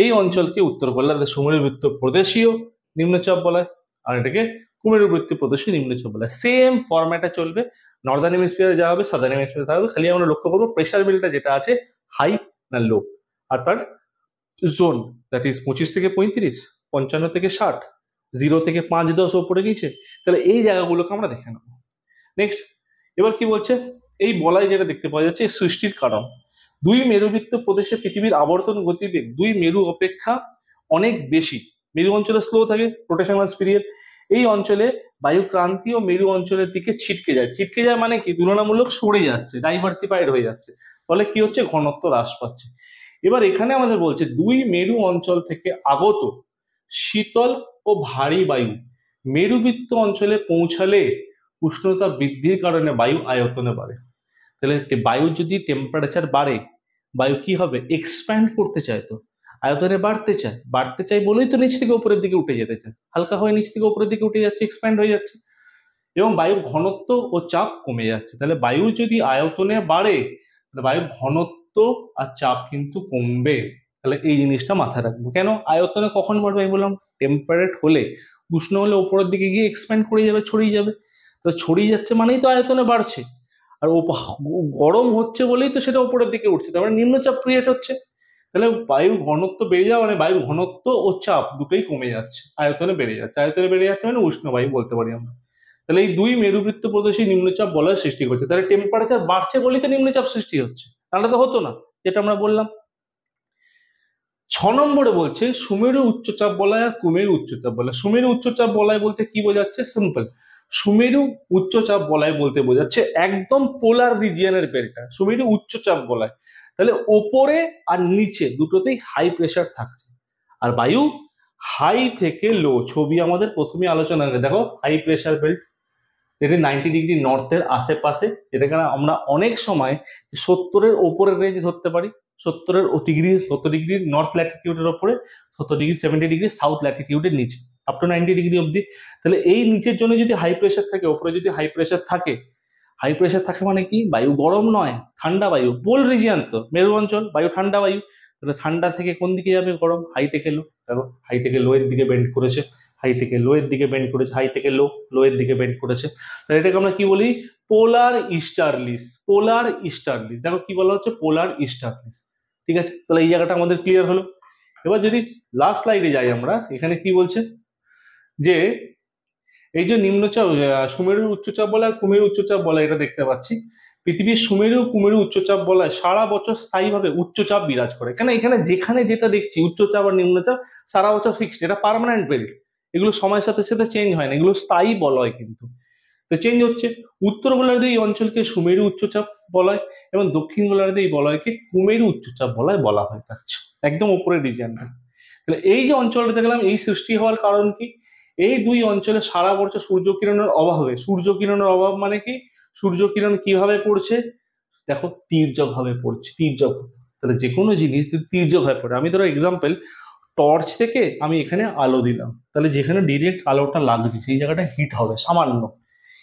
এই অঞ্চলকে উত্তর গোলার্ধে সুমেরুবৃত্ত প্রদেশীয় নিম্নচাপ বলয়, আর এটাকে কুমেরুবৃত্ত প্রদেশীয় নিম্নচাপ বলয়। সেম ফরম্যাটে চলবে, নর্দার্ন হেমিস্ফিয়ারে যা হবে সাদার্ন হেমিস্ফিয়ারে তা হবে, খালি আমরা লক্ষ্য করবো প্রেশার বেল্টটা যেটা আছে হাই না লো, আর তার জোন দ্যাট ইজ 25 থেকে 35, 55 থেকে 60, 0 থেকে 5-10 ওপরে গেছে। তাহলে এই জায়গাগুলোকে আমরা দেখে নেবো। নেক্সট, এবার কি বলছে, এই বলয় যেটা দেখতে পাওয়া যাচ্ছে সৃষ্টির কারণ, 2 মেরুবৃত্ত প্রদেশে পৃথিবীর আবর্তন গতিবেগ 2 মেরু অপেক্ষা অনেক বেশি। মেরু অঞ্চলে স্লো থাকে রোটেশনাল পিরিয়ড, এই অঞ্চলে বায়ু ক্রান্তীয় মেরু অঞ্চলের দিকে ছিটকে যায় মানে কি তুলনামূলক সরে যাচ্ছে, ডাইভার্সিফাইড হয়ে যাচ্ছে, ফলে কি হচ্ছে ঘনত্ব হ্রাস পাচ্ছে। এবার এখানে আমাদের বলছে দুই মেরু অঞ্চল থেকে আগত শীতল ও ভারী বায়ু মেরুবৃত্ত অঞ্চলে পৌঁছালে উষ্ণতা বৃদ্ধির কারণে বায়ু আয়তনে বাড়ে। তাহলে বায়ুর যদি টেম্পারেচার বাড়ে, বায়ু কি হবে, এক্সপ্যান্ড করতে চায়, তো আয়তনে বাড়তে চায় বলেই তো নিচ থেকে উপরের দিকে উঠে যেতে চায়, হালকা হয়ে নিচ থেকে উপরের দিকে উঠে যাচ্ছে, এক্সপ্যান্ড হয়ে যাচ্ছে, এবং বায়ুর ঘনত্ব ও চাপ কমে যাচ্ছে। তাহলে বায়ু যদি আয়তনে বাড়ে তাহলে বায়ুর ঘনত্ব আর চাপ কিন্তু কমবে। তাহলে এই জিনিসটা মাথায় রাখবো। কেন আয়তনে কখন বাড়বে, আমি বললাম টেম্পারেট হলে, উষ্ণ হলে উপরের দিকে গিয়ে এক্সপ্যান্ড করে যাবে, ছড়িয়ে যাবে। তো ছড়িয়ে যাচ্ছে মানেই তো আয়তনে বাড়ছে, আর গরম হচ্ছে বলেই তো সেটা উপরের দিকে উঠছে, তার মানে নিম্নচাপ ক্রিয়েট হচ্ছে। তাহলে বায়ুর ঘনত্ব বেড়ে যাওয়া মানে বায়ুর ঘনত্ব ও চাপ দুটোই কমে যাচ্ছে, আয়তনে বেড়ে যাচ্ছে মানে উষ্ণ বায়ু বলতে পারি আমরা। তাহলে এই দুই মেরুবৃত্ত প্রদেশে নিম্নচাপ বলয়ের সৃষ্টি করছে। তাহলে টেম্পারেচার বাড়ছে বলেই তো নিম্নচাপ সৃষ্টি হচ্ছে, তাহলে তো হতো না, যেটা আমরা বললাম। 6 নম্বরে বলছে সুমেরু উচ্চচাপ বলয় আর কুমেরু উচ্চচাপ বলয়। সুমেরু উচ্চচাপ বলয় বলতে কি বোঝাচ্ছে, সিম্পল, সুমেরু উচ্চচাপ বলয় বলতে বোঝাচ্ছে একদম পোলার রিজিয়নের বেলটা সুমেরু উচ্চচাপ বলয়। তাহলে ওপরে আর নিচে দুটোতেই হাই প্রেসার থাকছে, আর বায়ু হাই থেকে লো, ছবি আমাদের প্রথমে আলোচনা করে দেখো, হাই প্রেসার বেল্ট, যেটি 90 ডিগ্রি নর্থের আশেপাশে, যেটাকে আমরা অনেক সময় 70-এর ওপরের রেঞ্জ ধরতে পারি, 70 ডিগ্রি নর্থ ল্যাটিটিউডের ওপরে, 70 ডিগ্রি 70 ডিগ্রি সাউথ ল্যাটিটিউডের নিচে, আপ টু 90 ডিগ্রি অব্দি। তাহলে এই নিচের জন্য যদি হাই প্রেসার থাকে, ওপরে যদি হাই প্রেসার থাকে, হাই প্রেসার থাকে মানে কি বায়ু গরম নয়, ঠান্ডা বায়ু, পোল রিজিয়ন তো মেরু অঞ্চল, বায়ু ঠান্ডা বায়ু। তাহলে ঠান্ডা থেকে কোন দিকে যাবে, গরম, হাই থেকে লো। দেখো হাই থেকে লো এর দিকে বেন্ড করেছে, হাই থেকে লো এর দিকে বেন্ড করেছে, হাই থেকে লো এর দিকে বেন্ড করেছে। তাহলে এটাকে আমরা কি বলি, পোলার ইস্টার্লিস। পোলার ইস্টার্লিস, দেখো কি বলা হচ্ছে, পোলার ইস্টার্লিস। ঠিক আছে, তাহলে এই জায়গাটা আমাদের ক্লিয়ার হলো। এবার যদি লাস্ট স্লাইডে যাই আমরা, এখানে কি বলছে যে এই যে নিম্নচাপ, সুমেরু উচ্চচাপ বলয় আর কুমেরু উচ্চচাপ বলয়, এটা দেখতে পাচ্ছি পৃথিবীর সুমেরু কুমেরু উচ্চচাপ বলয় সারা বছর স্থায়ীভাবে উচ্চচাপ বিরাজ করে। কেন এখানে যেখানে যেটা দেখছি উচ্চচাপ আর নিম্নচাপ সারা বছর ফিক্সড, এটা পার্মানেন্ট বেল্ট, এগুলো সময়ের সাথে সাথে চেঞ্জ হয় না, এগুলো স্থায়ী বলয় কিন্তু, তো চেঞ্জ হচ্ছে। উত্তর গোলার্ধে এই অঞ্চলকে সুমেরু উচ্চচাপ বলয় এবং দক্ষিণ গোলার্ধে এই বলয়কে কুমেরু উচ্চচাপ বলয় বলা হয় থাকছে, একদম উপরের রিজিয়নটা। তাহলে এই যে অঞ্চলটা দেখলাম, এই সৃষ্টি হওয়ার কারণ কি, এই দুই অঞ্চলে সারা বছর সূর্যকিরণের অভাবে, সূর্যকিরণের অভাব মানে কি, সূর্যকিরণ কিভাবে পড়ছে, দেখো তির্যক ভাবে পড়ছে, তির্যক। তাহলে যে কোনো জিনিস যদি তির্যক ভাবে পড়ে, আমি ধরো এক্সাম্পল টর্চ থেকে আমি এখানে আলো দিলাম, তাহলে যেখানে ডিরেক্ট আলোটা লাগছে সেই জায়গাটা হিট হবে সামান্য।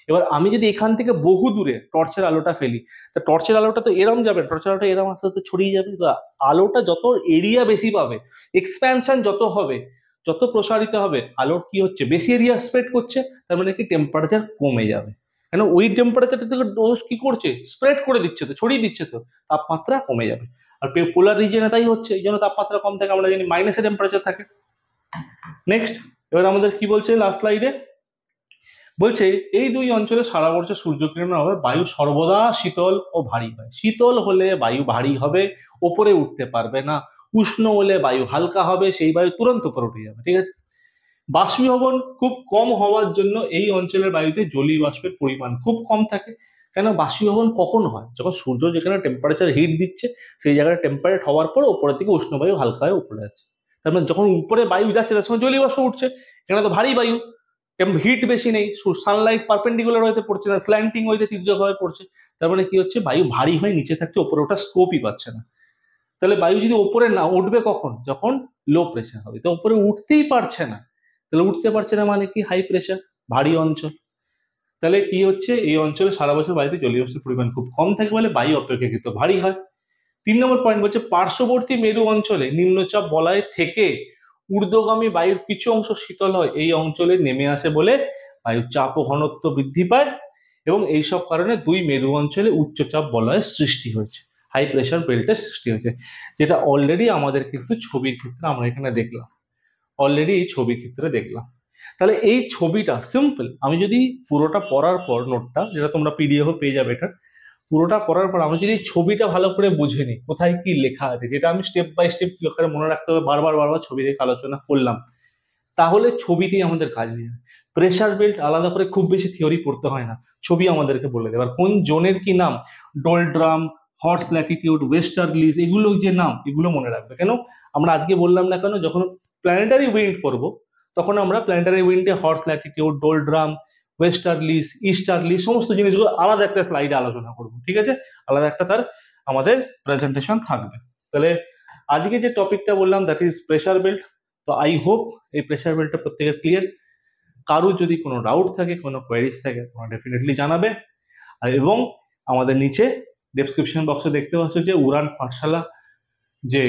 এবার আমি যদি এখান থেকে বহু দূরে টর্চের আলোটা ফেলি, তা টর্চের আলোটা তো এরম যাবে, টর্চের আলোটা এরম আস্তে আস্তে ছড়িয়ে যাবে, তো আলোটা যত এরিয়া বেশি পাবে, এক্সপ্যানশন যত হবে, যত প্রসারিত হবে, আলোর কি হচ্ছে, বেশি এরিয়া স্প্রেড করছে, তার মানে কি টেম্পারেচার কমে যাবে। কেন ওই টেম্পারেচারটা থেকে ডোজ কি করছে, স্প্রেড করে দিচ্ছে, তো ছড়িয়ে দিচ্ছে, তো তাপমাত্রা কমে যাবে। আর পোলার রিজিয়নে তাই হচ্ছে, এই জন্য তাপমাত্রা কম থাকে, আমরা জানি মাইনাসে টেম্পারেচার থাকে। নেক্সট, এবার আমাদের কি বলছে লাস্ট স্লাইডে, বলছে এই দুই অঞ্চলে সারা বছর সূর্যকিরণের অভাবে বায়ু সর্বদা শীতল ও ভারী হয়। শীতল হলে বায়ু ভারী হবে, ওপরে উঠতে পারবে না, উষ্ণ হলে বায়ু হালকা হবে, সেই বায়ু তুরন্ত উপরে উঠে যাবে। ঠিক আছে, বাষ্পীভবন খুব কম হওয়ার জন্য এই অঞ্চলের বায়ুতে জলীয় বাষ্পের পরিমাণ খুব কম থাকে। কেন বাষ্পীভবন কখন হয়, যখন সূর্য যেখানে টেম্পারেচার হিট দিচ্ছে সেই জায়গায় টেম্পারেট হওয়ার পর উপরের দিকে উষ্ণ বায়ু হালকা হয়ে উপরে যাচ্ছে, তার মানে যখন উপরে বায়ু যাচ্ছে তার সময় জলীয় বাষ্প উঠছে, এখানে তো ভারী বায়ু, হিট বেশি নেই, সানলাইট পারপেন্ডিকুলার ওয়েতে পড়ছে না, স্ল্যান্টিং ওয়েতে তির্যক ভাবে পড়ছে, তার মানে কি হচ্ছে, বায়ু ভারী হয়ে নিচে থাকছে, উপরে ওটা স্কোপই পাচ্ছে না। তাহলে বায়ু যদি উপরে না উঠবে কখন, যখন লো প্রেশার হবে, তো উপরে উঠতেই পারছে না, তাহলে উঠতে পারছে না মানে কি হাই প্রেশার, ভারী অঞ্চল। তাহলে কি হচ্ছে, এই অঞ্চলে সারা বছর বায়ুতে জলীয় বাষ্পের পরিমাণ খুব কম থাকে বলে বায়ু অপেক্ষাকৃত ভারী হয়। 3 নম্বর পয়েন্ট বলছে পার্শ্ববর্তী মেরু অঞ্চলে নিম্নচাপ বলয় থেকে ঊর্ধ্বগামী বায়ুর কিছু অংশ শীতল হয় এই অঞ্চলে নেমে আসে বলে বায়ুর চাপ ও ঘনত্ব বৃদ্ধি পায়, এবং এইসব কারণে দুই মেরু অঞ্চলে উচ্চচাপ বলয়ের সৃষ্টি হয়েছে, হাই প্রেশার বেল্টের সৃষ্টি হয়েছে, যেটা অলরেডি আমাদের কিন্তু ছবির ক্ষেত্রে আমরা এখানে দেখলাম, অলরেডি এই ছবির ক্ষেত্রে দেখলাম। তাহলে এই ছবিটা সিম্পল, আমি যদি পুরোটা পড়ার পর নোটটা, যেটা তোমরা পিডিএফ পেয়ে যাবে, এটা পুরোটা পড়ার পর আমি যদি ছবিটা ভালো করে বুঝে নিই কোথায় কি লেখা আছে, যেটা আমি স্টেপ বাই স্টেপ কি করে মনে রাখতে হবে, বারবার বারবার ছবি দেখে আলোচনা করলাম, তাহলে ছবিতেই আমাদের কাজ হয়ে যাবে। প্রেসার বেল্ট আলাদা করে খুব বেশি থিওরি পড়তে হয় না, ছবি আমাদেরকে বলে দেবে। আর কোন জোনের কি নাম, ডোলড্রাম, হর্স ল্যাটিটিউড, ওয়েস্টার্লিস, এগুলো যে নাম, এগুলো মনে রাখবে। কেন আমরা আজকে বললাম না কেন, যখন প্ল্যানেটারি উইন্ড পড়বো তখন আমরা প্ল্যানেটারি উইন্ডে হর্স ল্যাটিটিউড, ডোলড্রাম, ওয়েস্টার্লিস, ইস্টার্লিস সমস্ত জিনিসগুলো আলাদা একটা স্লাইডে আলোচনা করবো, ঠিক আছে? আলাদা একটা তার আমাদের প্রেজেন্টেশন থাকবে। তাহলে আজকে যে টপিকটা বললাম দ্যাট ইজ প্রেসার বেল্ট। তো আই হোপ এই প্রেসার বেল্টটা প্রত্যেকের ক্লিয়ার। কারোর যদি কোনো ডাউট থাকে, কোনো কোয়ারিজ থাকে, তোমরা ডেফিনেটলি জানাবে। আর এবং আমাদের নিচে ডেসক্রিপশন বক্সে দেখতে পাচ্ছ যে উড়ান পাঠশালা যে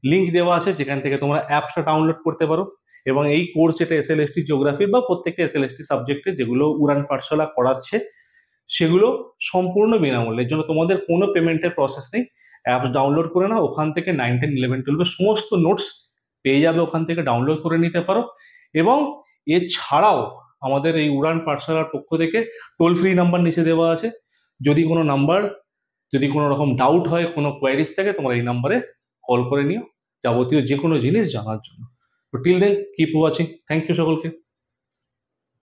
লিঙ্ক দেওয়া আছে, যেখান থেকে তোমরা অ্যাপসটা ডাউনলোড করতে পারো। এবং এই কোর্স যেটা SLST জিওগ্রাফি বা প্রত্যেকটা SLST সাবজেক্টে যেগুলো উড়ান পাঠশালা করাচ্ছে, সেগুলো সম্পূর্ণ বিনামূল্যের জন্য, তোমাদের কোনো পেমেন্টের প্রসেস নেই। অ্যাপস ডাউনলোড করে নাও, ওখান থেকে 9, 10, 11, 12 সমস্ত নোটস পেয়ে যাবে, ওখান থেকে ডাউনলোড করে নিতে পারো। এবং এছাড়াও আমাদের এই উড়ান পাঠশালার পক্ষ থেকে টোল ফ্রি নাম্বার নিচে দেওয়া আছে। যদি কোনো রকম ডাউট হয়, কোনো কোয়ারিজ থাকে, তোমরা এই নাম্বারে কল করে নিও যাবতীয় যে কোনো জিনিস জানার জন্য। তো till then keep watching. Thank you সকলকে।